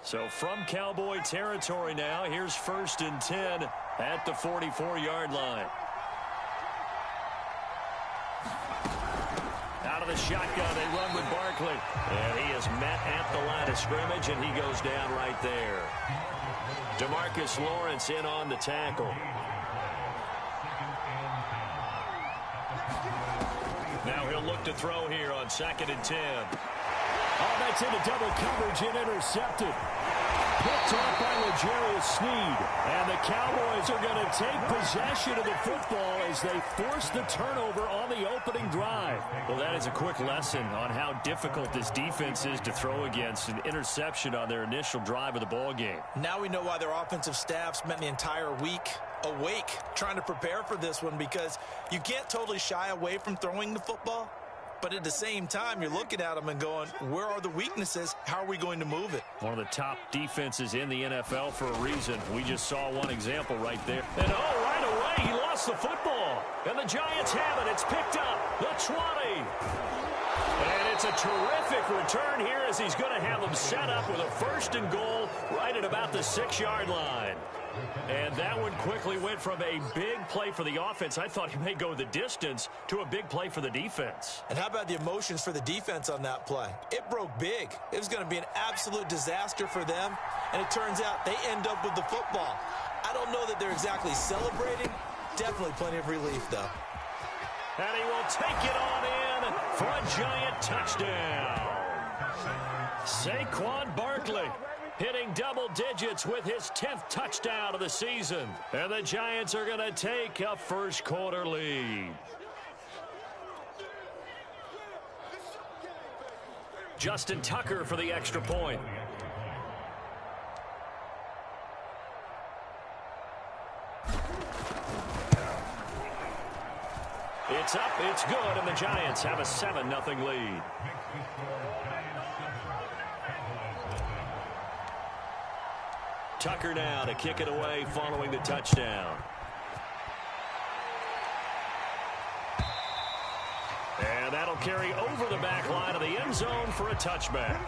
So from Cowboy territory now, here's 1st and 10 at the 44-yard line. Out of the shotgun, they run with Barkley. And he is met at the line of scrimmage, and he goes down right there. DeMarcus Lawrence in on the tackle. Now he'll look to throw here on 2nd and 10. Oh, that's into double coverage and intercepted. Picked off by L'Jarius Sneed. And the Cowboys are going to take possession of the football as they force the turnover on the opening drive. Well, that is a quick lesson on how difficult this defense is to throw against. An interception on their initial drive of the ball game. Now we know why their offensive staff spent the entire week awake trying to prepare for this one, because you can't totally shy away from throwing the football. But at the same time, you're looking at them and going, where are the weaknesses? How are we going to move it? One of the top defenses in the NFL for a reason. We just saw one example right there. And right away, he lost the football. And the Giants have it. It's picked up. The 20. And it's a terrific return here as he's going to have them set up with a 1st and goal right at about the 6-yard line. And that one quickly went from a big play for the offense, I thought he may go the distance, to a big play for the defense. And how about the emotions for the defense on that play? It broke big. It was going to be an absolute disaster for them, and it turns out they end up with the football. I don't know that they're exactly celebrating. Definitely plenty of relief, though. And he will take it on in for a Giant touchdown. Saquon Barkley hitting double digits with his 10th touchdown of the season. And the Giants are going to take a first-quarter lead. Justin Tucker for the extra point. It's up, it's good, and the Giants have a 7-0 lead. Tucker now to kick it away following the touchdown. And that'll carry over the back line of the end zone for a touchback.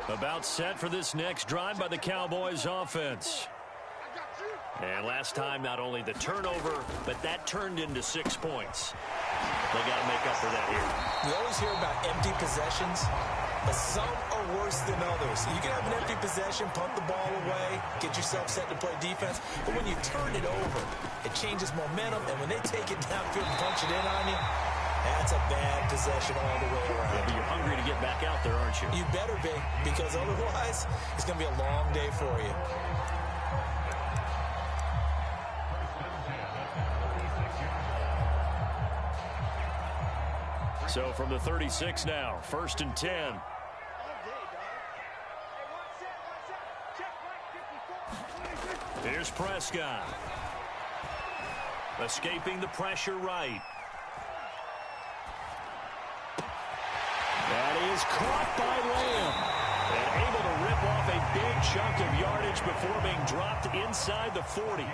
About set for this next drive by the Cowboys offense. And last time, not only the turnover, but that turned into 6 points. They got to make up for that here. We always hear about empty possessions, but some are worse than others. You can have an empty possession, punt the ball away, get yourself set to play defense, but when you turn it over, it changes momentum, and when they take it downfield and punch it in on you, that's a bad possession all the way around. Yeah, but you're hungry to get back out there, aren't you? You better be, because otherwise, it's going to be a long day for you. So from the 36 now, 1st and 10. Here's Prescott. Escaping the pressure right. That is caught by Lamb. And able to rip off a big chunk of yardage before being dropped inside the 40.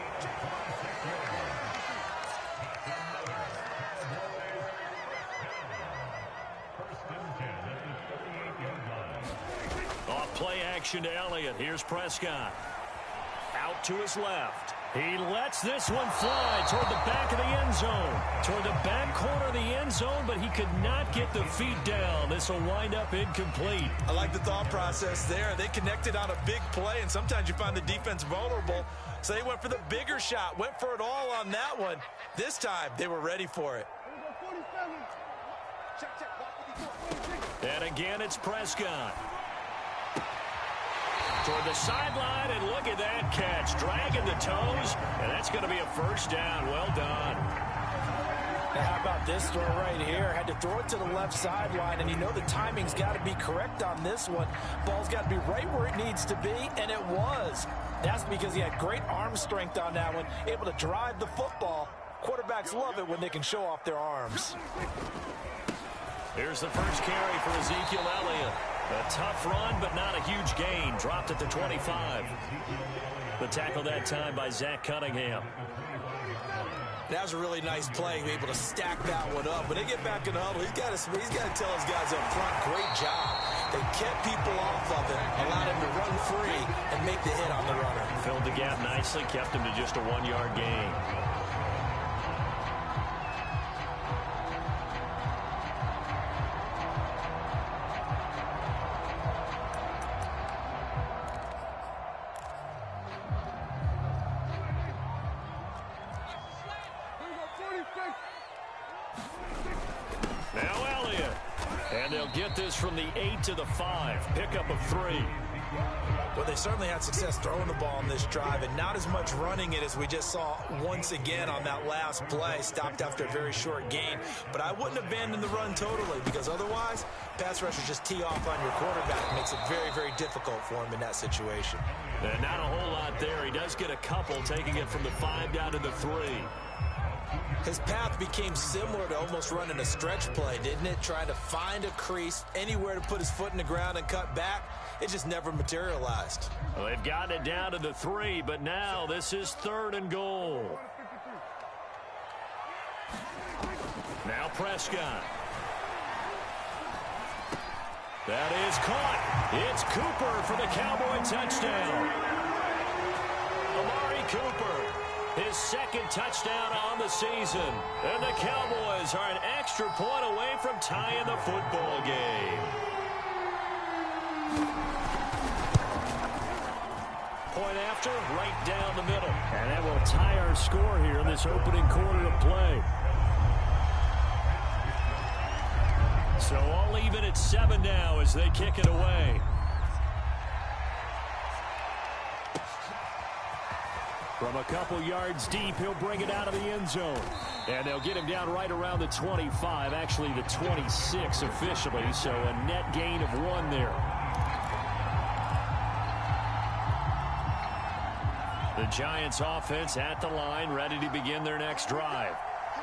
Play action to Elliott. Here's Prescott. Out to his left. He lets this one fly toward the back of the end zone. Toward the back corner of the end zone, but he could not get the feet down. This will wind up incomplete. I like the thought process there. They connected on a big play, and sometimes you find the defense vulnerable. So they went for the bigger shot, went for it all on that one. This time, they were ready for it. And again, it's Prescott. Toward the sideline, and look at that catch. Dragging the toes, and that's going to be a first down. Well done. And how about this throw right here? Had to throw it to the left sideline, and you know the timing's got to be correct on this one. Ball's got to be right where it needs to be, and it was. That's because he had great arm strength on that one, able to drive the football. Quarterbacks love it when they can show off their arms. Here's the first carry for Ezekiel Elliott. A tough run, but not a huge gain. Dropped at the 25. The tackle that time by Zach Cunningham. That was a really nice play, be able to stack that one up. When they get back in the huddle, he's got to tell his guys up front, great job. They kept people off of him, allowed him to run free and make the hit on the runner. Filled the gap nicely, kept him to just a 1-yard gain. Get this from the 8 to the 5. Pickup of 3. Well, they certainly had success throwing the ball on this drive, and not as much running it as we just saw once again on that last play. Stopped after a very short gain. But I wouldn't abandon the run totally, because otherwise, pass rushers just tee off on your quarterback. It makes it very, very difficult for him in that situation. And not a whole lot there. He does get a couple, taking it from the 5 down to the 3. His path became similar to almost running a stretch play, didn't it? Trying to find a crease, anywhere to put his foot in the ground and cut back. It just never materialized. Well, they've gotten it down to the 3, but now this is 3rd and goal. Now Prescott. That is caught. It's Cooper for the Cowboy touchdown. Amari Cooper. His 2nd touchdown on the season. And the Cowboys are an extra point away from tying the football game. Point after, right down the middle. And that will tie our score here in this opening quarter of play. So all even at 7 now as they kick it away. From a couple yards deep, he'll bring it out of the end zone. And they'll get him down right around the 25, actually the 26 officially, so a net gain of 1 there. The Giants offense at the line, ready to begin their next drive.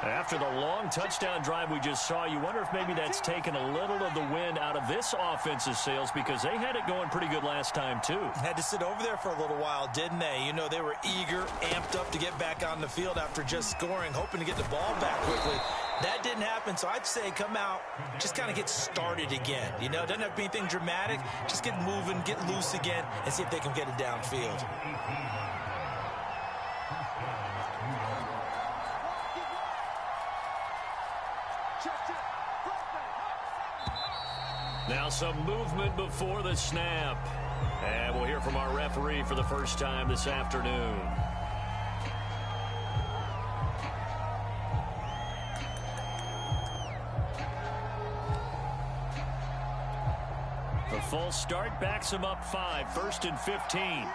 After the long touchdown drive we just saw, you wonder if maybe that's taken a little of the wind out of this offense's sails, because they had it going pretty good last time too. Had to sit over there for a little while, didn't they? You know, they were eager, amped up to get back on the field after just scoring, hoping to get the ball back quickly. That didn't happen, so I'd say come out, just kind of get started again. You know, it doesn't have to be anything dramatic. Just get moving, get loose again, and see if they can get it downfield. Now some movement before the snap. And we'll hear from our referee for the first time this afternoon. The false start backs him up 5, 1st and 15.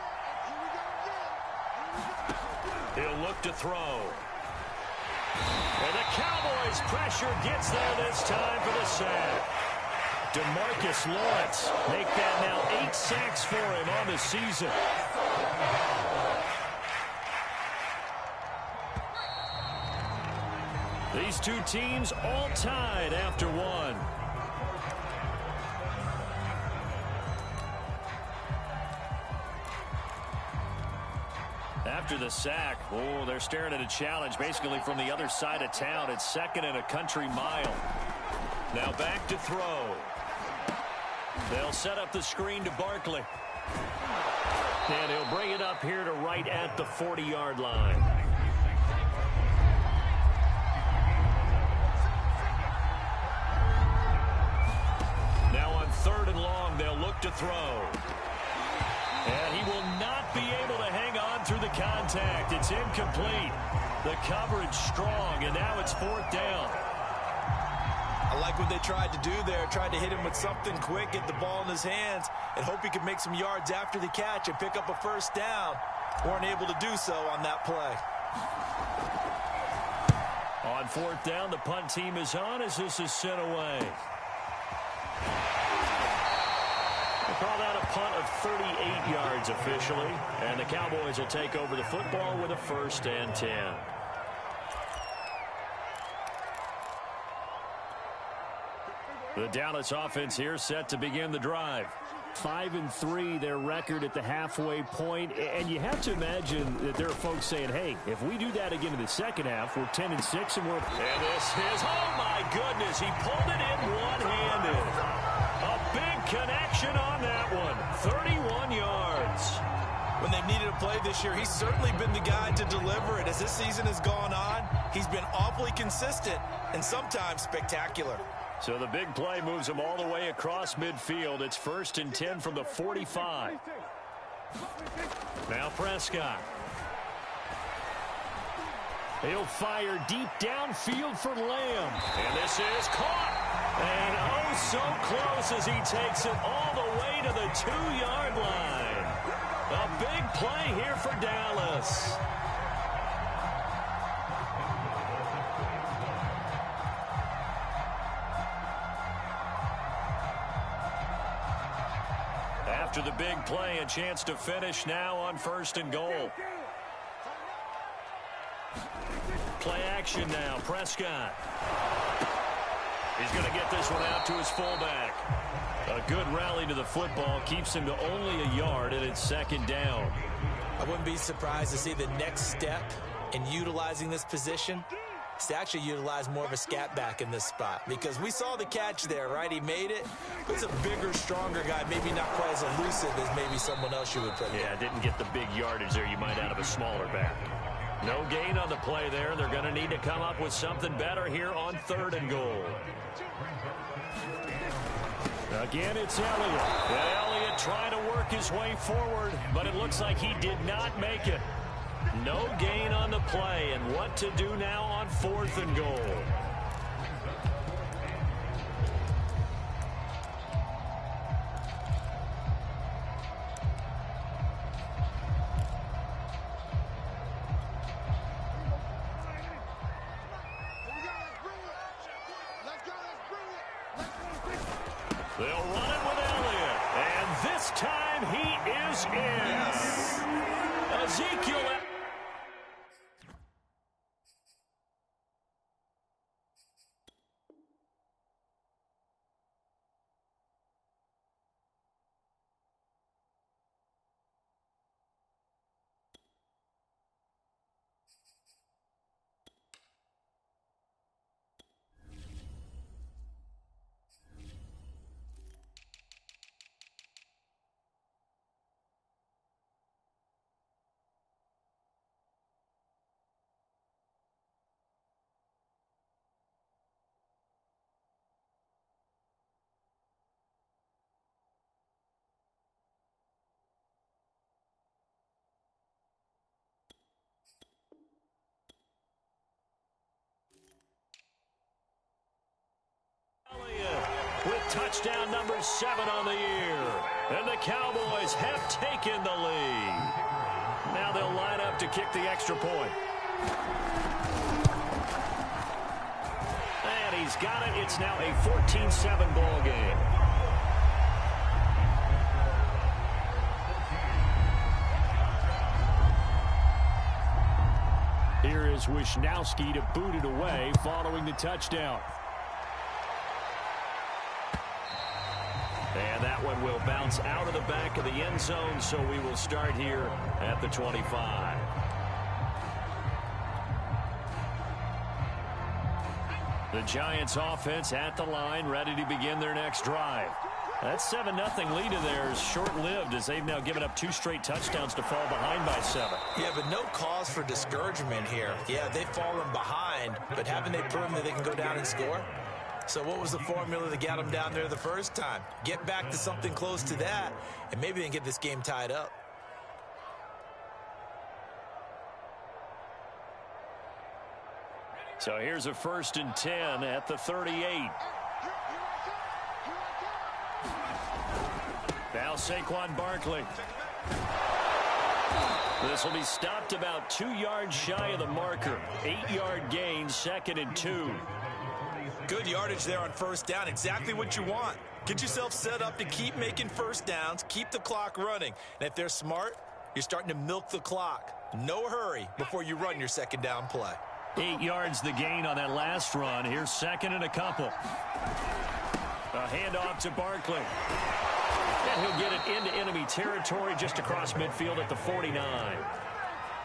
He'll look to throw. And the Cowboys' pressure gets there this time for the sack. DeMarcus Lawrence make that now 8 sacks for him on the season. These two teams all tied after 1. After the sack, oh, they're staring at a challenge basically from the other side of town. It's 2nd and a country mile. Now back to throw. They'll set up the screen to Barkley. And he'll bring it up here to right at the 40-yard line. Now on 3rd and long, they'll look to throw. And he will not be able to hang on through the contact. It's incomplete. The coverage strong, and now it's 4th down. I like what they tried to do there. Tried to hit him with something quick, get the ball in his hands, and hope he could make some yards after the catch and pick up a 1st down. Weren't able to do so on that play. On 4th down, the punt team is on as this is sent away. We'll call that a punt of 38 yards officially, and the Cowboys will take over the football with a 1st and 10. The Dallas offense here set to begin the drive. 5-3, their record at the halfway point. And you have to imagine that there are folks saying, hey, if we do that again in the second half, we're 10-6 and we're... And this is, oh my goodness, he pulled it in one-handed. A big connection on that one. 31 yards. When they've needed a play this year, he's certainly been the guy to deliver it. As this season has gone on, he's been awfully consistent and sometimes spectacular. So the big play moves him all the way across midfield. It's 1st and 10 from the 45. Now Prescott. He'll fire deep downfield for Lamb. And this is caught. And oh, so close as he takes it all the way to the 2-yard line. A big play here for Dallas. After the big play, a chance to finish now on 1st and goal. Play action now, Prescott. He's going to get this one out to his fullback. A good rally to the football keeps him to only a yard, and it's 2nd down. I wouldn't be surprised to see the next step in utilizing this position is to actually utilize more of a scat back in this spot, because we saw the catch there, right? He made it. He's a bigger, stronger guy, maybe not quite as elusive as maybe someone else you would put. Yeah, didn't get the big yardage there you might out of a smaller back. No gain on the play there. They're going to need to come up with something better here on 3rd and goal. Again, it's Elliott. And Elliott trying to work his way forward, but it looks like he did not make it. No gain on the play, and what to do now on 4th and goal. They'll run it with Elliott, and this time he is in. Yes. Ezekiel. With touchdown number 7 on the year. And the Cowboys have taken the lead. Now they'll line up to kick the extra point. And he's got it. It's now a 14-7 ball game. Here is Wisnowski to boot it away following the touchdown. And that one will bounce out of the back of the end zone, so we will start here at the 25. The Giants offense at the line, ready to begin their next drive. That 7-0 lead of theirs short-lived, as they've now given up 2 straight touchdowns to fall behind by 7. Yeah, but no cause for discouragement here. Yeah, they've fallen behind, but haven't they proven that they can go down and score? So what was the formula that got them down there the first time? Get back to something close to that, and maybe they can get this game tied up. So here's a 1st and 10 at the 38. Now Saquon Barkley. This will be stopped about 2 yards shy of the marker. 8-yard gain, 2nd and 2. Good yardage there on 1st down. Exactly what you want. Get yourself set up to keep making 1st downs, keep the clock running. And if they're smart, you're starting to milk the clock. No hurry before you run your 2nd down play. 8 yards the gain on that last run. Here's 2nd and a couple. A handoff to Barkley. And he'll get it into enemy territory just across midfield at the 49.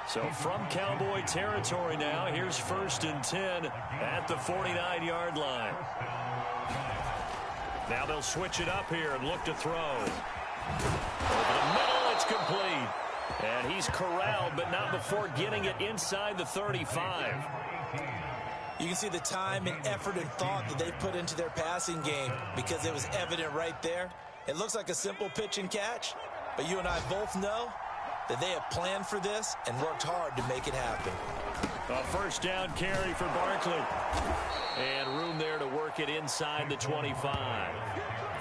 So from Cowboy territory now, here's 1st and 10 at the 49-yard line. Now they'll switch it up here and look to throw. Over the middle, it's complete. And he's corralled, but not before getting it inside the 35. You can see the time and effort and thought that they put into their passing game because it was evident right there. It looks like a simple pitch and catch, but you and I both know that they have planned for this and worked hard to make it happen. A 1st down carry for Barkley. And room there to work it inside the 25.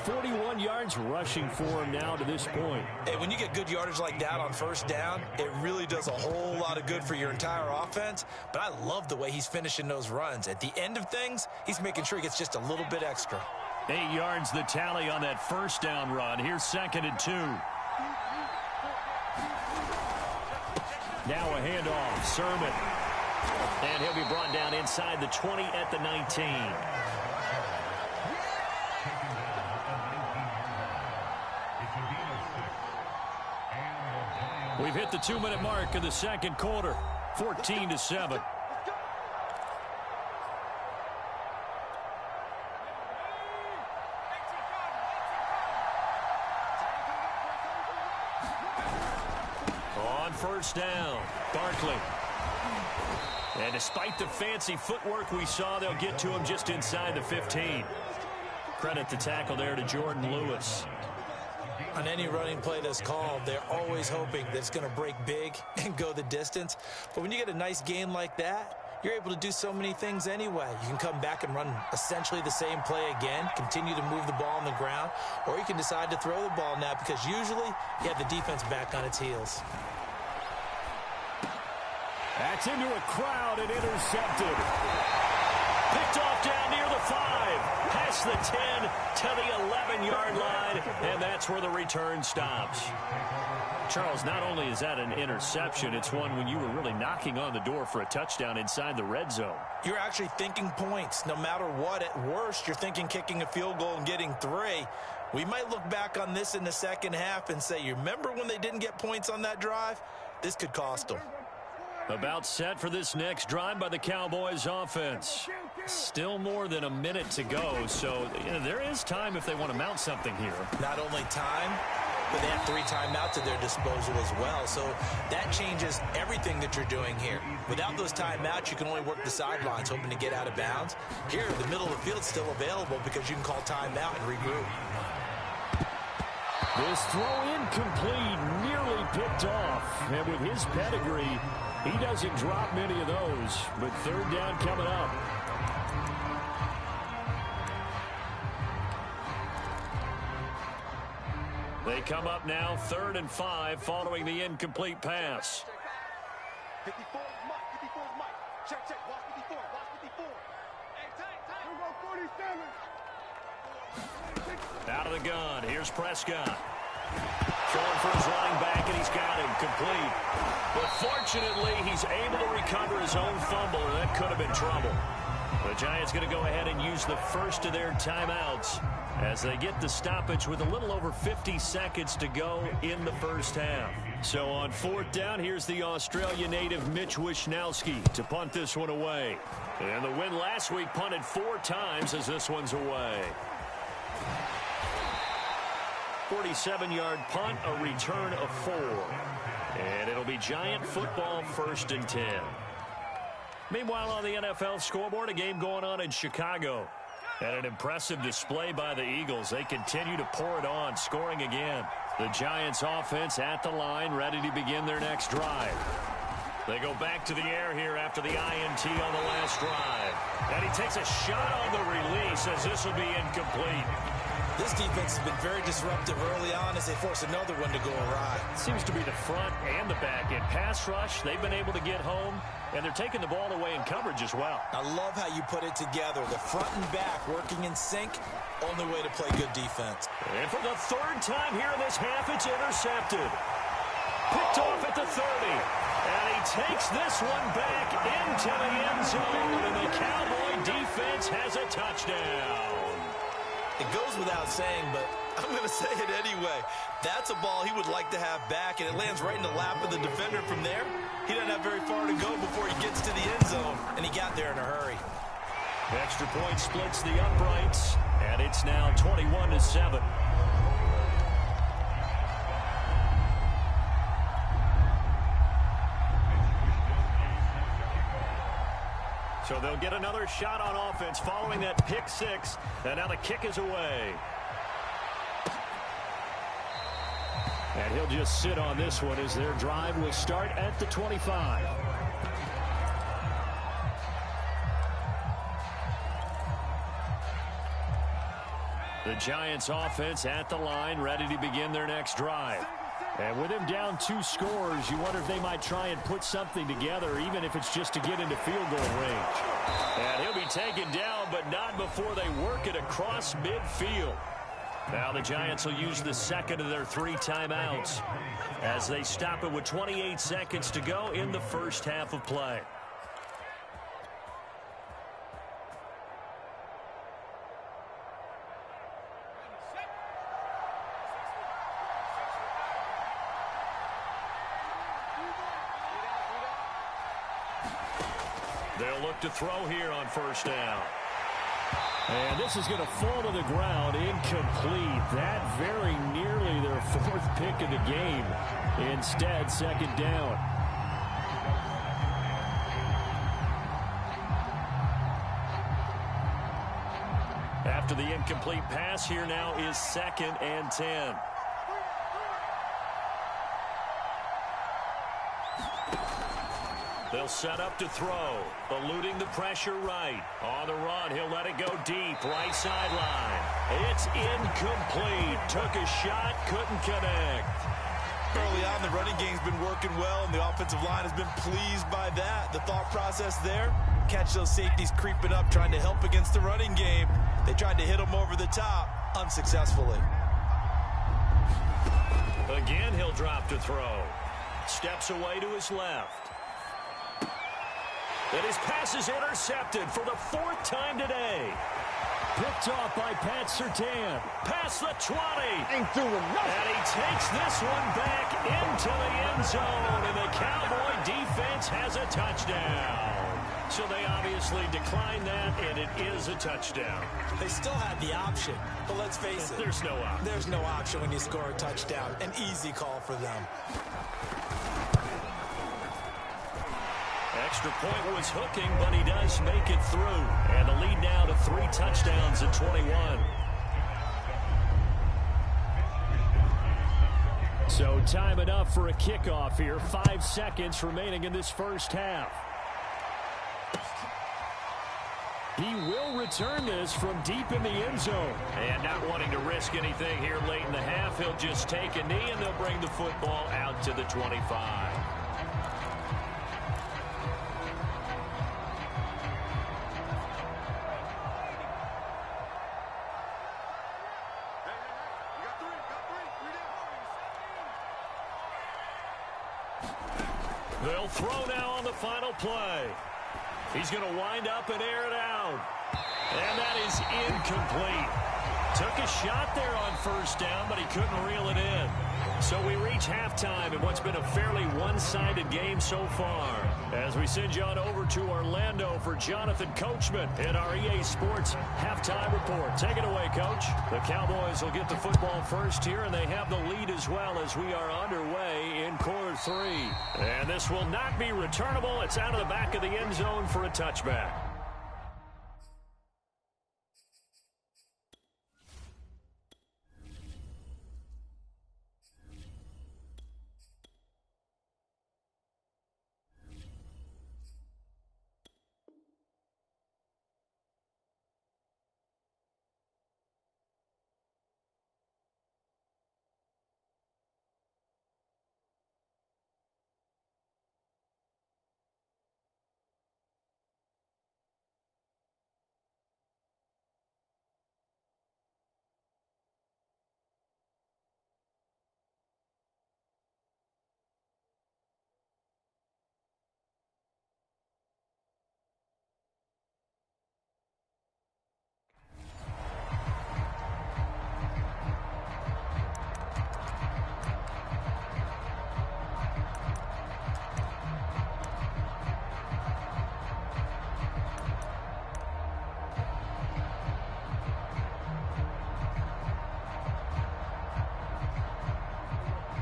41 yards rushing for him now to this point. Hey, when you get good yardage like that on 1st down, it really does a whole lot of good for your entire offense. But I love the way he's finishing those runs. At the end of things, he's making sure he gets just a little bit extra. 8 yards the tally on that 1st down run. Here's 2nd and 2. Now a handoff. Sermon. And he'll be brought down inside the 20 at the 19. We've hit the 2-minute mark of the 2nd quarter. 14-7. On 1st down, Barkley. And despite the fancy footwork we saw, they'll get to him just inside the 15. Credit the tackle there to Jordan Lewis. On any running play that's called, they're always hoping that it's going to break big and go the distance. But when you get a nice gain like that, you're able to do so many things anyway. You can come back and run essentially the same play again, continue to move the ball on the ground, or you can decide to throw the ball now because usually you have the defense back on its heels. That's into a crowd and intercepted. Picked off down near the 5. Past the 10 to the 11-yard line, and that's where the return stops. Charles, not only is that an interception, it's one when you were really knocking on the door for a touchdown inside the red zone. You're actually thinking points. No matter what, at worst, you're thinking kicking a field goal and getting 3. We might look back on this in the second half and say, you remember when they didn't get points on that drive? This could cost them. About set for this next drive by the Cowboys offense. Still more than a minute to go, so there is time if they want to mount something here. Not only time, but they have 3 timeouts at their disposal as well, so that changes everything that you're doing here. Without those timeouts, you can only work the sidelines, hoping to get out of bounds. Here, the middle of the field is still available because you can call timeout and regroup. This throw incomplete, nearly picked off, and with his pedigree, he doesn't drop many of those, but 3rd down coming up. They come up now 3rd and 5 following the incomplete pass. 54 is Mike. 54 is Mike. Check. Watch 54. Watch 54. Hey, tight. Out of the gun. Here's Prescott. Throwing for his running back, and he's got him complete. But fortunately, he's able to recover his own fumble, and that could have been trouble. The Giants going to go ahead and use the first of their timeouts as they get the stoppage with a little over 50 seconds to go in the first half. So on 4th down, here's the Australia native Mitch Wishnowsky to punt this one away. And the win last week punted 4 times as this one's away. 47-yard punt, a return of 4. And it'll be Giant football 1st and 10. Meanwhile, on the NFL scoreboard, a game going on in Chicago. And an impressive display by the Eagles. They continue to pour it on, scoring again. The Giants offense at the line, ready to begin their next drive. They go back to the air here after the INT on the last drive. And he takes a shot on the release as this will be incomplete. This defense has been very disruptive early on as they force another one to go awry. It seems to be the front and the back end. Pass rush, they've been able to get home, and they're taking the ball away in coverage as well. I love how you put it together. The front and back working in sync, only way to play good defense. And for the 3rd time here in this half, it's intercepted. Picked off at the 30. And he takes this one back into the end zone, and the Cowboy defense has a touchdown. It goes without saying, but I'm going to say it anyway. That's a ball he would like to have back, and it lands right in the lap of the defender from there. He doesn't have very far to go before he gets to the end zone, and he got there in a hurry. Extra point splits the uprights, and it's now 21-7. So they'll get another shot on offense following that pick six, and now the kick is away. And he'll just sit on this one as their drive will start at the 25. The Giants offense at the line, ready to begin their next drive. And with him down 2 scores, you wonder if they might try and put something together, even if it's just to get into field goal range. And he'll be taken down, but not before they work it across midfield. Now the Giants will use the second of their 3 timeouts as they stop it with 28 seconds to go in the first half of play. They'll look to throw here on first down. And this is going to fall to the ground, incomplete. That very nearly their 4th pick of the game. Instead, second down. After the incomplete pass, here now is 2nd and 10. They'll set up to throw, eluding the pressure right. On the run, he'll let it go deep, right sideline. It's incomplete. Took a shot, couldn't connect. Early on, the running game's been working well, and the offensive line has been pleased by that. The thought process there, catch those safeties creeping up, trying to help against the running game. They tried to hit them over the top, unsuccessfully. Again, he'll drop to throw. Steps away to his left. And his pass is intercepted for the 4th time today. Picked off by Pat Surtain. Past the 20. Ain't doing nothing. And he takes this one back into the end zone. And the Cowboy defense has a touchdown. So they obviously declined that, and it is a touchdown. They still had the option, but let's face it. There's no option. There's no option when you score a touchdown. An easy call for them. Extra point was hooking, but he does make it through. And the lead now to 3 touchdowns at 21. So time enough for a kickoff here. 5 seconds remaining in this first half. He will return this from deep in the end zone. And not wanting to risk anything here late in the half, he'll just take a knee and they'll bring the football out to the 25. They'll throw now on the final play. He's going to wind up and air it out. And that is incomplete. Took a shot there on first down, but he couldn't reel it in. So we reach halftime in what's been a fairly one-sided game so far. As we send you on over to Orlando for Jonathan Coachman in our EA Sports halftime report. Take it away, Coach. The Cowboys will get the football first here, and they have the lead as well as we are underway in quarter 3. And this will not be returnable. It's out of the back of the end zone for a touchback.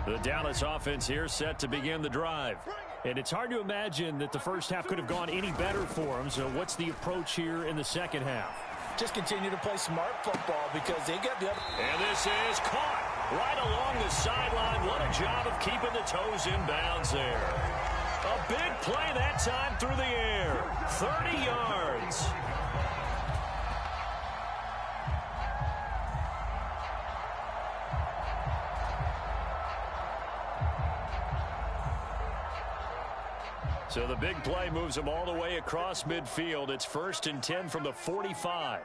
The Dallas offense here set to begin the drive. And it's hard to imagine that the first half could have gone any better for them. So what's the approach here in the second half? Just continue to play smart football because they got the other. And this is caught right along the sideline. What a job of keeping the toes in bounds there. A big play that time through the air. 30 yards. So the big play moves them all the way across midfield. It's 1st and 10 from the 45.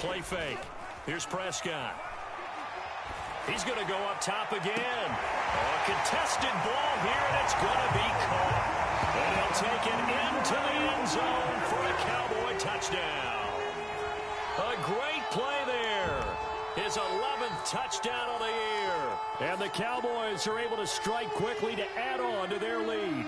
Play fake. Here's Prescott. He's going to go up top again. A contested ball here, and it's going to be caught. And he'll take it into the end zone for a Cowboy touchdown. A great play there. His 11th touchdown of the year. And the Cowboys are able to strike quickly to add on to their lead.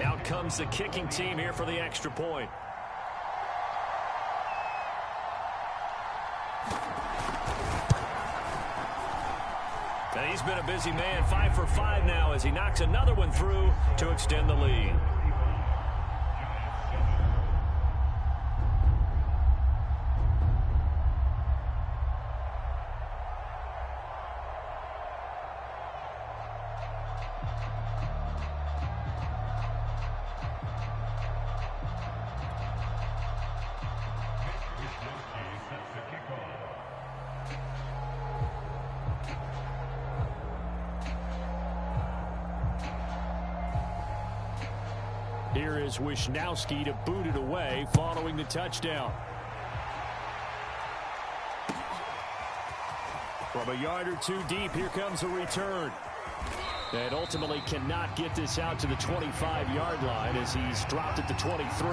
Out comes the kicking team here for the extra point. And he's been a busy man, 5 for 5 now as he knocks another one through to extend the lead. Here is Wisnowski to boot it away following the touchdown. From a yard or two deep, here comes a return. And ultimately cannot get this out to the 25-yard line as he's dropped at the 23.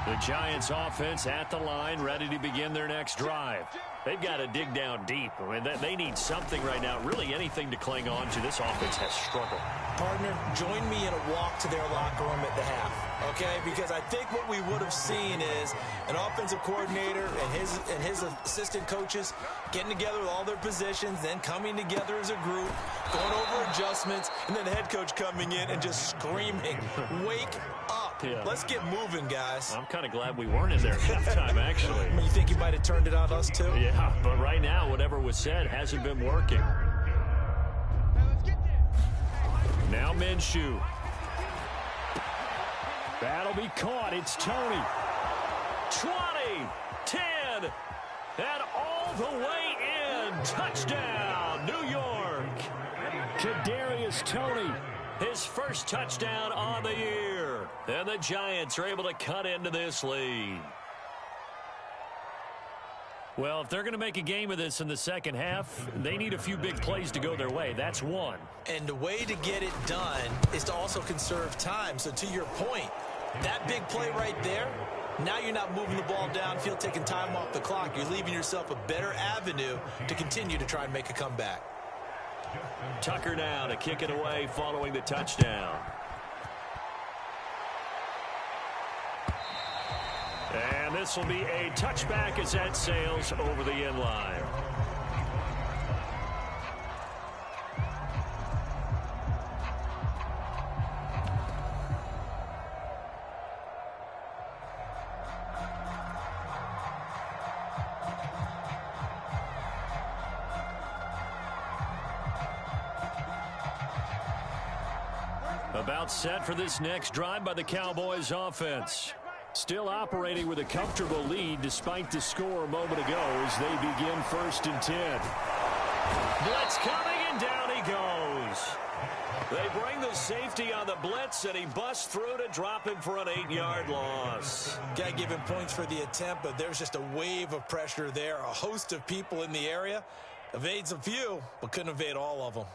The Giants offense at the line, ready to begin their next drive. They've got to dig down deep. I mean, they need something right now, really anything to cling on to. This offense has struggled. Partner, join me in a walk to their locker room at the half, okay? Because I think what we would have seen is an offensive coordinator and his assistant coaches getting together with all their positions, then coming together as a group, going over adjustments, and then the head coach coming in and just screaming, wake up. Yeah. Let's get moving, guys. I'm kind of glad we weren't in there at halftime, actually. You think he might have turned it on us, too? Yeah, but right now, whatever was said hasn't been working. Now Minshew. That'll be caught. It's Tony. 20, 10, and all the way in. Touchdown, New York. Kadarius Toney. His first touchdown on the year. And the Giants are able to cut into this lead. Well, if they're going to make a game of this in the second half, they need a few big plays to go their way. That's one. And the way to get it done is to also conserve time. So to your point, that big play right there, now you're not moving the ball downfield, taking time off the clock. You're leaving yourself a better avenue to continue to try and make a comeback. Tucker now to kick it away following the touchdown. And this will be a touchback as that sails over the end line. About set for this next drive by the Cowboys offense. Still operating with a comfortable lead despite the score a moment ago as they begin 1st and 10. Blitz coming, and down he goes. They bring the safety on the blitz, and he busts through to drop him for an 8-yard loss. Got to give him points for the attempt, but there's just a wave of pressure there. A host of people in the area. Evades a few, but couldn't evade all of them.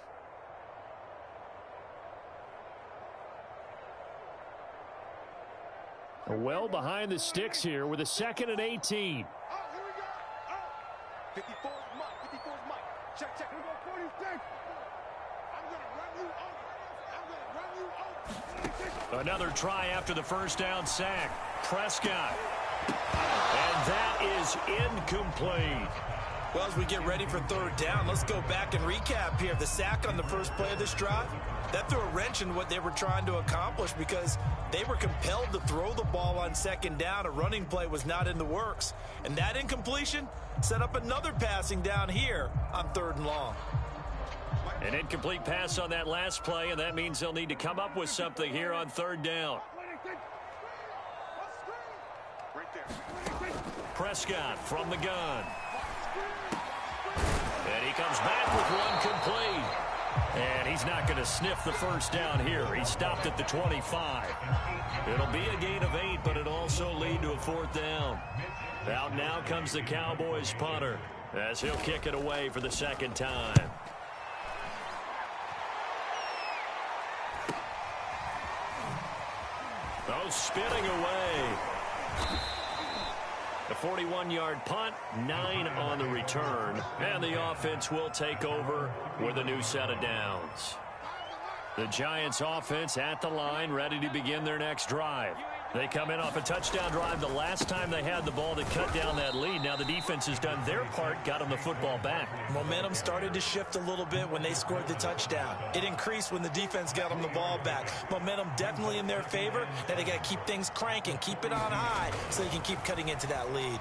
Well behind the sticks here with a 2nd and 18. 54's Mike. 54's Mike. Check. Here we go, 46. I'm going to run you over. Another try after the first down sack. Prescott. And that is incomplete. Well, as we get ready for third down, let's go back and recap here. The sack on the first play of this drive, that threw a wrench in what they were trying to accomplish because they were compelled to throw the ball on second down. A running play was not in the works. And that incompletion set up another passing down here on third and long. An incomplete pass on that last play, and that means they'll need to come up with something here on third down. Prescott from the gun. And he comes back with one complete. And he's not going to sniff the first down here. He stopped at the 25. It'll be a gain of 8, but it'll also lead to a fourth down. Out now comes the Cowboys punter as he'll kick it away for the second time. Oh, spinning away. A 41-yard punt, 9 on the return, and the offense will take over with a new set of downs. The Giants offense at the line, ready to begin their next drive. They come in off a touchdown drive the last time they had the ball to cut down that lead. Now the defense has done their part, got them the football back. Momentum started to shift a little bit when they scored the touchdown. It increased when the defense got them the ball back. Momentum definitely in their favor. Now they got to keep things cranking, keep it on high so they can keep cutting into that lead.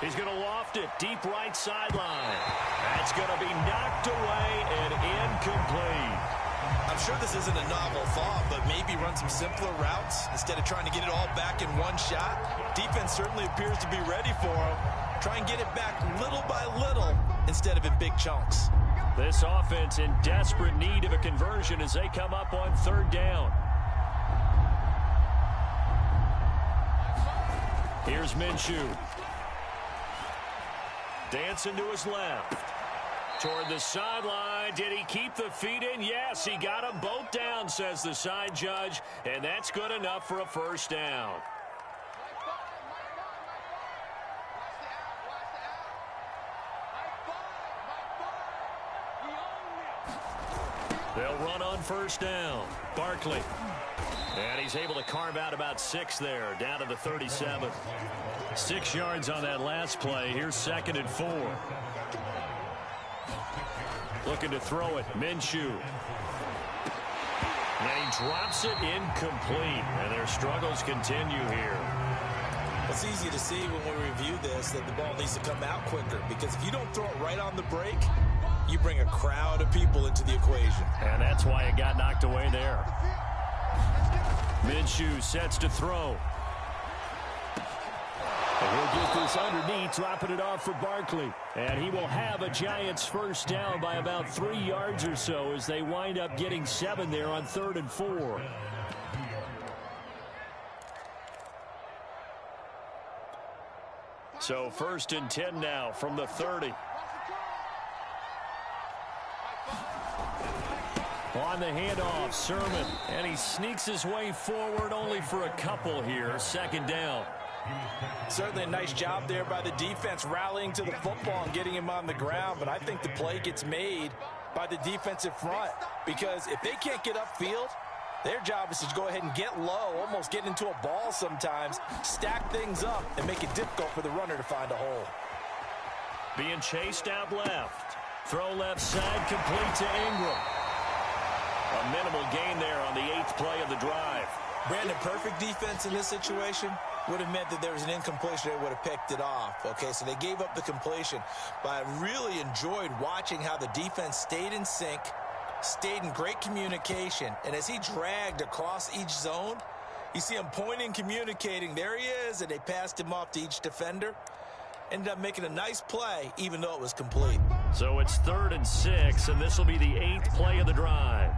He's going to loft it deep right sideline. That's going to be knocked away and incomplete. I'm sure this isn't a novel thought, but maybe run some simpler routes instead of trying to get it all back in one shot. Defense certainly appears to be ready for him. Try and get it back little by little instead of in big chunks. This offense in desperate need of a conversion as they come up on third down. Here's Minshew. Dancing to his left. Toward the sideline. Did he keep the feet in? Yes, he got them both down, says the side judge. And that's good enough for a first down. They'll run on first down. Barkley. And he's able to carve out about 6 there, down to the 37. 6 yards on that last play. Here's 2nd and 4. Looking to throw it. Minshew. And he drops it incomplete. And their struggles continue here. It's easy to see when we review this that the ball needs to come out quicker, because if you don't throw it right on the break, you bring a crowd of people into the equation. And that's why it got knocked away there. Minshew sets to throw. And he'll get this underneath, dropping it off for Barkley. And he will have a Giants first down by about 3 yards or so as they wind up getting 7 there on 3rd and 4. So 1st and 10 now from the 30. On the handoff, Sermon. And he sneaks his way forward only for a couple here. 2nd down. Certainly a nice job there by the defense rallying to the football and getting him on the ground. But I think the play gets made by the defensive front, because if they can't get upfield, their job is to go ahead and get low, almost get into a ball sometimes, stack things up, and make it difficult for the runner to find a hole. Being chased out left. Throw left side, complete to Ingram. A minimal gain there on the 8th play of the drive. Brandon, perfect defense in this situation would have meant that there was an incompletion. They would have picked it off. Okay, so they gave up the completion. But I really enjoyed watching how the defense stayed in sync, stayed in great communication. And as he dragged across each zone, you see him pointing, communicating. There he is, and they passed him off to each defender. Ended up making a nice play, even though it was complete. So it's 3rd and 6, and this will be the 8th play of the drive.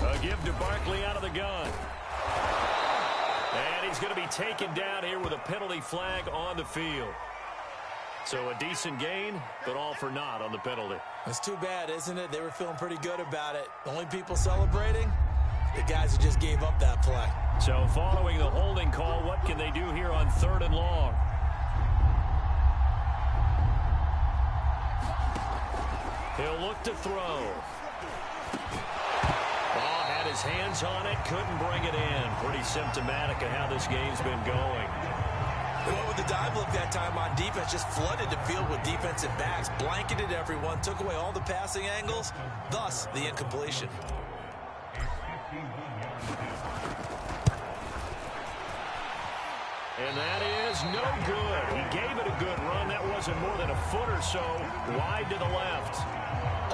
A give to Barkley out of the gun. And he's going to be taken down here with a penalty flag on the field. So a decent gain, but all for naught on the penalty. It's too bad, isn't it? They were feeling pretty good about it. The only people celebrating, the guys who just gave up that play. So following the holding call, what can they do here on 3rd and long? He'll look to throw. Oh, had his hands on it, couldn't bring it in. Pretty symptomatic of how this game's been going. Well, with the dive look that time on defense, just flooded the field with defensive backs, blanketed everyone, took away all the passing angles, thus the incompletion. And that is no good. He gave it a good run. That wasn't more than a foot or so wide to the left.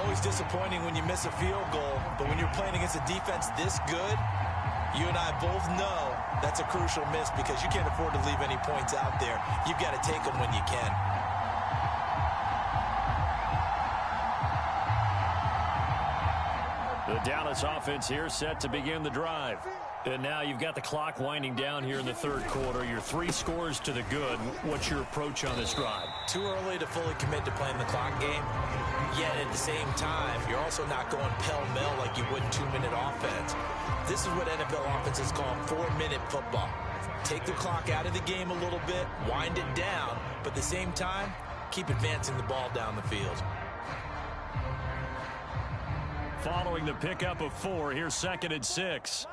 Always disappointing when you miss a field goal, but when you're playing against a defense this good, you and I both know that's a crucial miss because you can't afford to leave any points out there. You've got to take them when you can. The Dallas offense here set to begin the drive. And now you've got the clock winding down here in the 3rd quarter. You're 3 scores to the good. What's your approach on this drive? Too early to fully commit to playing the clock game. Yet at the same time, you're also not going pell-mell like you would in 2-minute offense. This is what NFL offenses call 4-minute football. Take the clock out of the game a little bit, wind it down, but at the same time, keep advancing the ball down the field. Following the pickup of 4, here's 2nd and 6.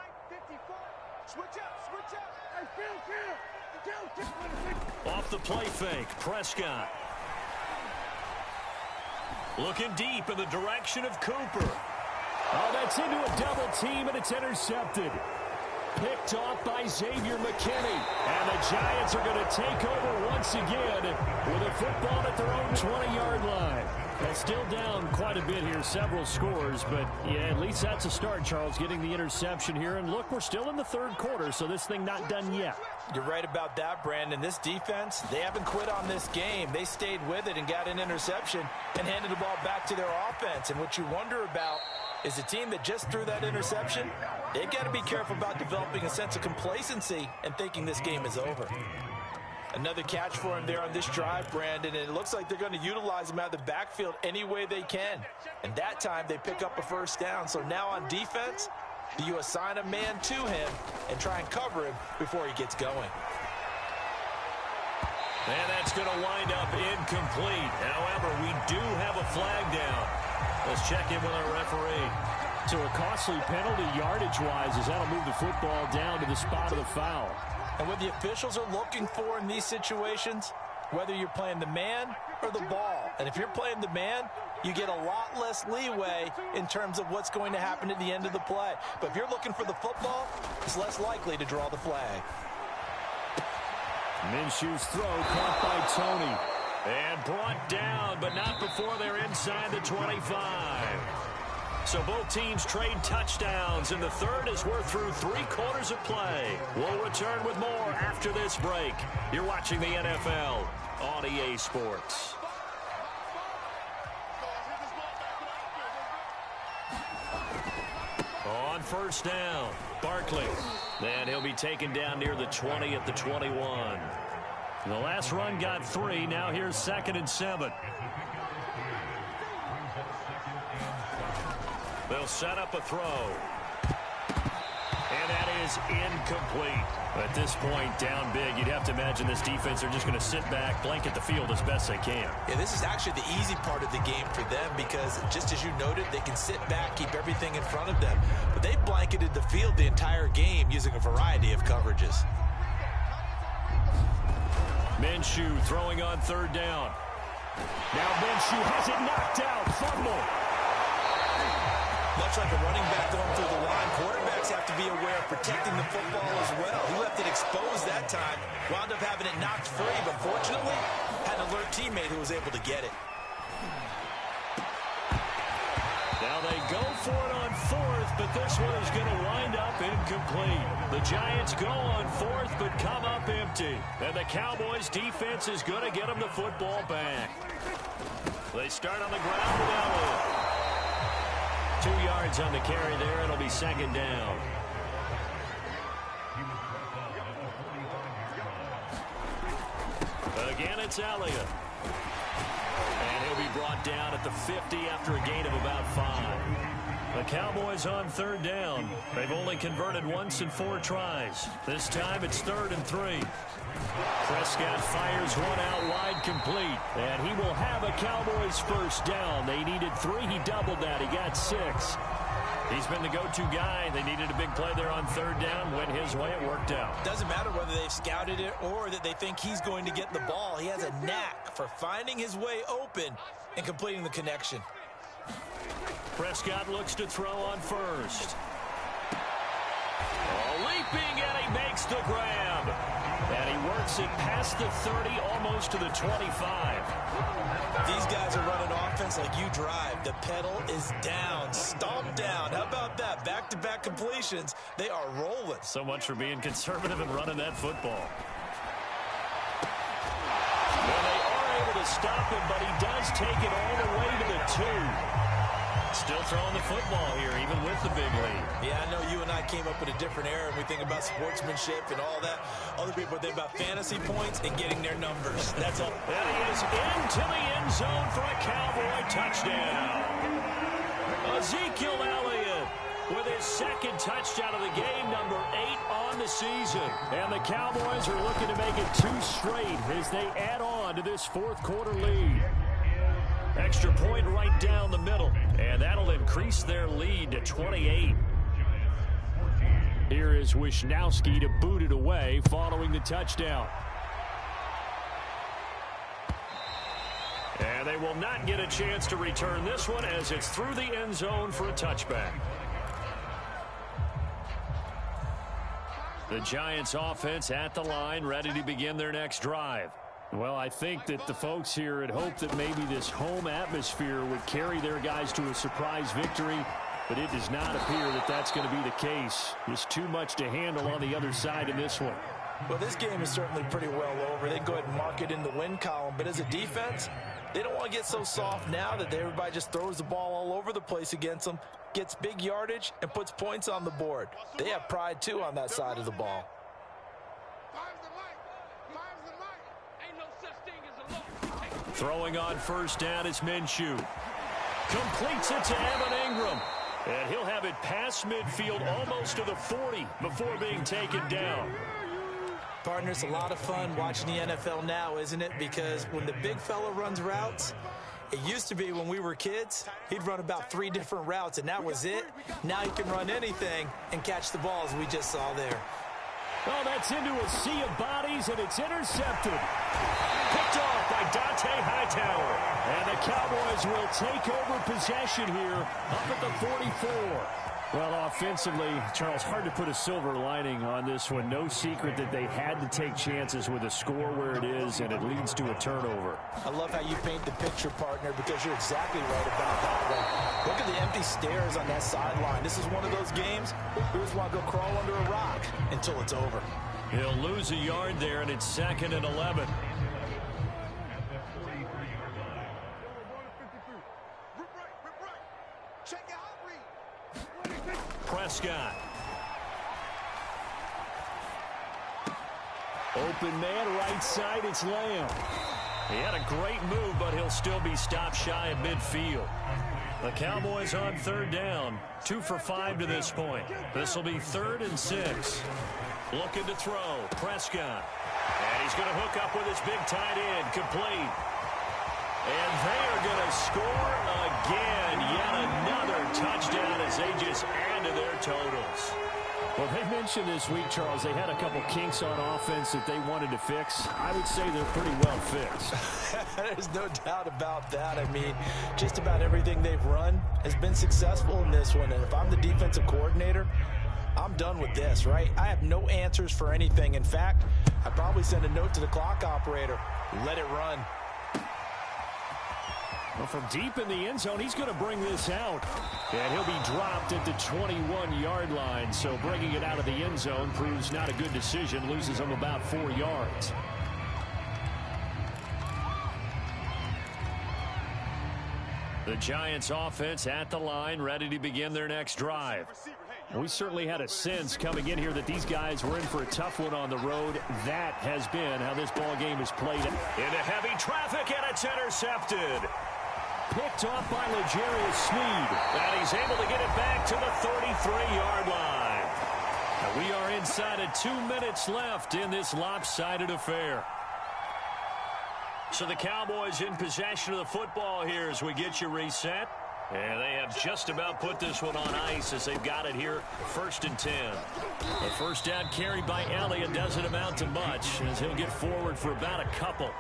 Off the play fake, Prescott. Looking deep in the direction of Cooper. Oh, that's into a double team, and it's intercepted. Picked off by Xavier McKinney. And the Giants are going to take over once again with a football at their own 20-yard line. Well, still down quite a bit here, several scores, but yeah, at least that's a start, Charles, getting the interception here. And look, we're still in the 3rd quarter, so this thing not done yet. You're right about that, Brandon. This defense, they haven't quit on this game. They stayed with it and got an interception and handed the ball back to their offense. And what you wonder about is the team that just threw that interception, they've got to be careful about developing a sense of complacency and thinking this game is over. Another catch for him there on this drive, Brandon, and it looks like they're going to utilize him out of the backfield any way they can. And that time they pick up a 1st down. So now on defense, do you assign a man to him and try and cover him before he gets going? And that's going to wind up incomplete. However, we do have a flag down. Let's check in with our referee. So a costly penalty yardage-wise as that'll move the football down to the spot of the foul. And what the officials are looking for in these situations, whether you're playing the man or the ball. And if you're playing the man, you get a lot less leeway in terms of what's going to happen at the end of the play. But if you're looking for the football, it's less likely to draw the flag. Minshew's throw caught by Tony. And brought down, but not before they're inside the 25. So both teams trade touchdowns, and the 3rd as we're through 3 quarters of play. We'll return with more after this break. You're watching the NFL on EA Sports. On 1st down, Barkley. And he'll be taken down near the 20 at the 21. The last run got 3. Now here's 2nd and 7. They'll set up a throw. And that is incomplete. At this point, down big, you'd have to imagine this defense are just going to sit back, blanket the field as best they can. Yeah, this is actually the easy part of the game for them because, just as you noted, they can sit back, keep everything in front of them. But they blanketed the field the entire game using a variety of coverages. Minshew throwing on 3rd down. Now Minshew has it knocked out. Fumble. Much like a running back going through the line, quarterbacks have to be aware of protecting the football as well. He left it exposed that time, wound up having it knocked free, but fortunately, had an alert teammate who was able to get it. Now they go for it on 4th, but this one is going to wind up incomplete. The Giants go on 4th, but come up empty. And the Cowboys' defense is going to get them the football back. They start on the ground with Elliott. 2 yards on the carry there. It'll be 2nd down. Again, it's Elliott. And he'll be brought down at the 50 after a gain of about 5. The Cowboys on third down. They've only converted once in 4 tries. This time it's 3rd and 3. Prescott fires one out wide, complete. And he will have a Cowboys first down. They needed 3. He doubled that. He got 6. He's been the go-to guy. They needed a big play there on third down. Went his way. It worked out. Doesn't matter whether they've scouted it or that they think he's going to get the ball. He has a knack for finding his way open and completing the connection. Prescott looks to throw on first. Leaping, and he makes the grab. And he works it past the 30, almost to the 25. These guys are running offense like you drive. The pedal is down, stomped down. How about that? Back-to-back completions. They are rolling. So much for being conservative and running that football. Well, they are able to stop him, but he does take it all the way to the 2. Still throwing the football here, even with the big lead. Yeah, I know you and I came up in a different era, and we think about sportsmanship and all that. Other people think about fantasy points and getting their numbers. That's all. And he is into the end zone for a Cowboy touchdown. Ezekiel Elliott with his 2nd touchdown of the game, number 8 on the season. And the Cowboys are looking to make it 2 straight as they add on to this 4th quarter lead. Extra point right down the middle, and that'll increase their lead to 28. Here is Wisnowski to boot it away following the touchdown. And they will not get a chance to return this one as it's through the end zone for a touchback. The Giants offense at the line, ready to begin their next drive. Well, I think that the folks here had hoped that maybe this home atmosphere would carry their guys to a surprise victory, but it does not appear that that's going to be the case. There's too much to handle on the other side in this one. Well, this game is certainly pretty well over. They can go ahead and mark it in the win column, but as a defense, they don't want to get so soft now that everybody just throws the ball all over the place against them, gets big yardage, and puts points on the board. They have pride, too, on that side of the ball. Throwing on first down is Minshew. Completes it to Evan Ingram. And he'll have it past midfield almost to the 40 before being taken down. Partner, it's a lot of fun watching the NFL now, isn't it? Because when the big fella runs routes, it used to be when we were kids, he'd run about 3 different routes, and that was it. Now he can run anything and catch the ball, as we just saw there. Oh, that's into a sea of bodies, and it's intercepted. Picked off by Dante Hightower. And the Cowboys will take over possession here up at the 44. Well, offensively, Charles, hard to put a silver lining on this one. No secret that they had to take chances with a score where it is, and it leads to a turnover. I love how you paint the picture, partner, because you're exactly right about that one. Look at the empty stairs on that sideline. This is one of those games we just want to go crawl under a rock until it's over. He'll lose a yard there, and it's 2nd and 11. Prescott. Open man, right side, it's Lamb. He had a great move, but he'll still be stopped shy of midfield. The Cowboys on third down. 2 for 5 to this point. This will be 3rd and 6. Looking to throw. Prescott. And he's going to hook up with his big tight end. Complete. And they are going to score again. Yet another touchdown as they just add to their totals. Well, they mentioned this week, Charles, they had a couple kinks on offense that they wanted to fix. I would say they're pretty well fixed. There's no doubt about that. I mean, just about everything they've run has been successful in this one. And if I'm the defensive coordinator, I'm done with this, right? I have no answers for anything. In fact, I'd probably send a note to the clock operator. Let it run. Well, from deep in the end zone, he's going to bring this out. And he'll be dropped at the 21-yard line. So bringing it out of the end zone proves not a good decision. Loses him about 4 yards. The Giants offense at the line, ready to begin their next drive. We certainly had a sense coming in here that these guys were in for a tough one on the road. That has been how this ball game is played. Into heavy traffic, and it's intercepted. picked off by L'Jarius Sneed. And he's able to get it back to the 33-yard line. And we are inside of 2 minutes left in this lopsided affair. So the Cowboys in possession of the football here as we get you reset. And they have just about put this one on ice as they've got it here, 1st and 10. The first down carry by Elliott doesn't amount to much as he'll get forward for about a couple.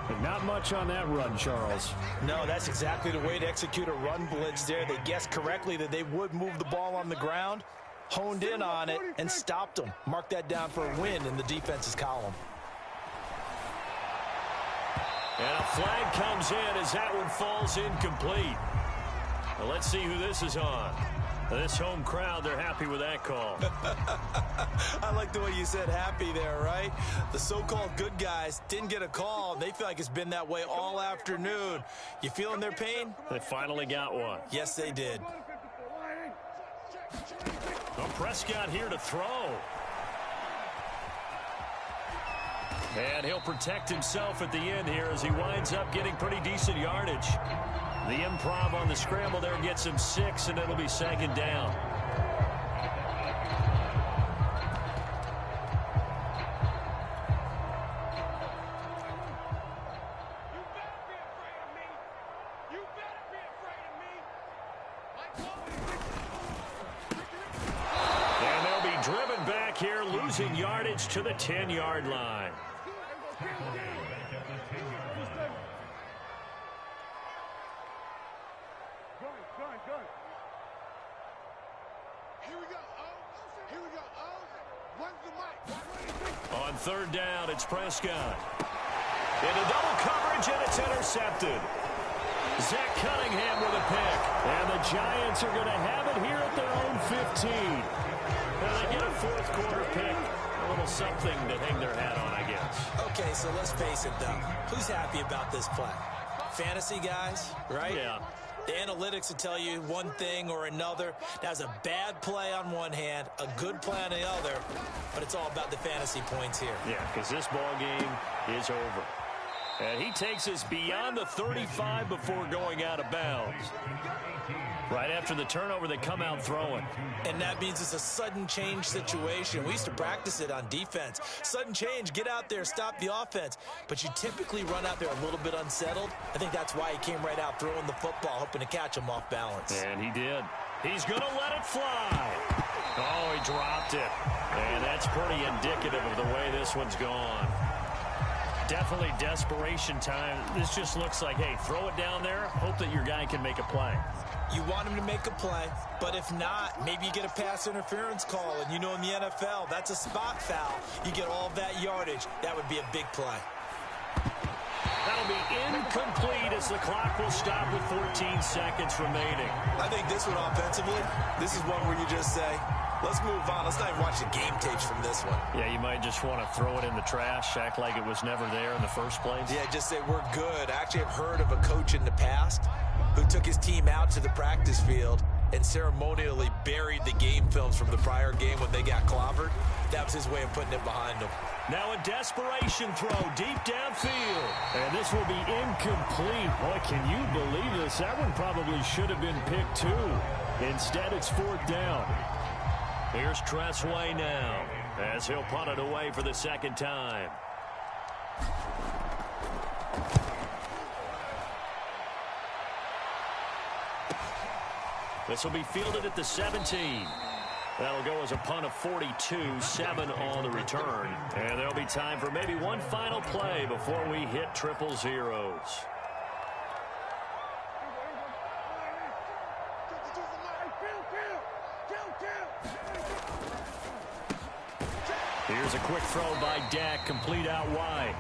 But not much on that run, Charles. No, that's exactly the way to execute a run blitz there. They guessed correctly that they would move the ball on the ground, honed in on it, and stopped them. Mark that down for a win in the defense's column. And a flag comes in as that one falls incomplete. Well, let's see who this is on. This home crowd, they're happy with that call. I like the way you said happy there, right? The so-called good guys didn't get a call. They feel like it's been that way all afternoon. You feeling their pain? They finally got one. Yes, they did. Well, Prescott here to throw. And he'll protect himself at the end here as he winds up getting pretty decent yardage. The improv on the scramble there gets him 6, and it'll be 2nd down. And they'll be driven back here, losing yardage to the 10-yard line. On 3rd down, it's Prescott. Into double coverage, and it's intercepted. Zach Cunningham with a pick. And the Giants are going to have it here at their own 15. And they get a 4th quarter pick. A little something to hang their hat on, I guess. Okay, so let's face it, though. Who's happy about this play? Fantasy guys, right? Yeah. The analytics will tell you one thing or another. That's a bad play on one hand, a good play on the other, but it's all about the fantasy points here. Yeah, because this ball game is over. And he takes us beyond the 35 before going out of bounds. Right after the turnover, they come out throwing. And that means it's a sudden change situation. We used to practice it on defense. Sudden change, get out there, stop the offense. But you typically run out there a little bit unsettled. I think that's why he came right out throwing the football, hoping to catch him off balance. And he did. He's going to let it fly. Oh, he dropped it. And that's pretty indicative of the way this one's gone. Definitely desperation time. This just looks like, hey, throw it down there, hope that your guy can make a play. You want him to make a play, but if not, maybe you get a pass interference call, and you know in the NFL, that's a spot foul. You get all of that yardage. That would be a big play. That'll be incomplete as the clock will stop with 14 seconds remaining. I think this one offensively, this is one where you just say, let's move on. Let's not even watch the game tapes from this one. Yeah, you might just want to throw it in the trash, act like it was never there in the first place. Yeah, just say we're good. I actually have heard of a coach in the past who took his team out to the practice field and ceremonially buried the game films from the prior game when they got clobbered. That was his way of putting it behind him. Now a desperation throw deep downfield. And this will be incomplete. Boy, can you believe this? That one probably should have been picked too. Instead, it's 4th down. Here's Tressway now as he'll punt it away for the 2nd time. This will be fielded at the 17. That'll go as a punt of 42, 7 on the return. And there'll be time for maybe one final play before we hit triple zeros. Here's a quick throw by Dak, complete out wide.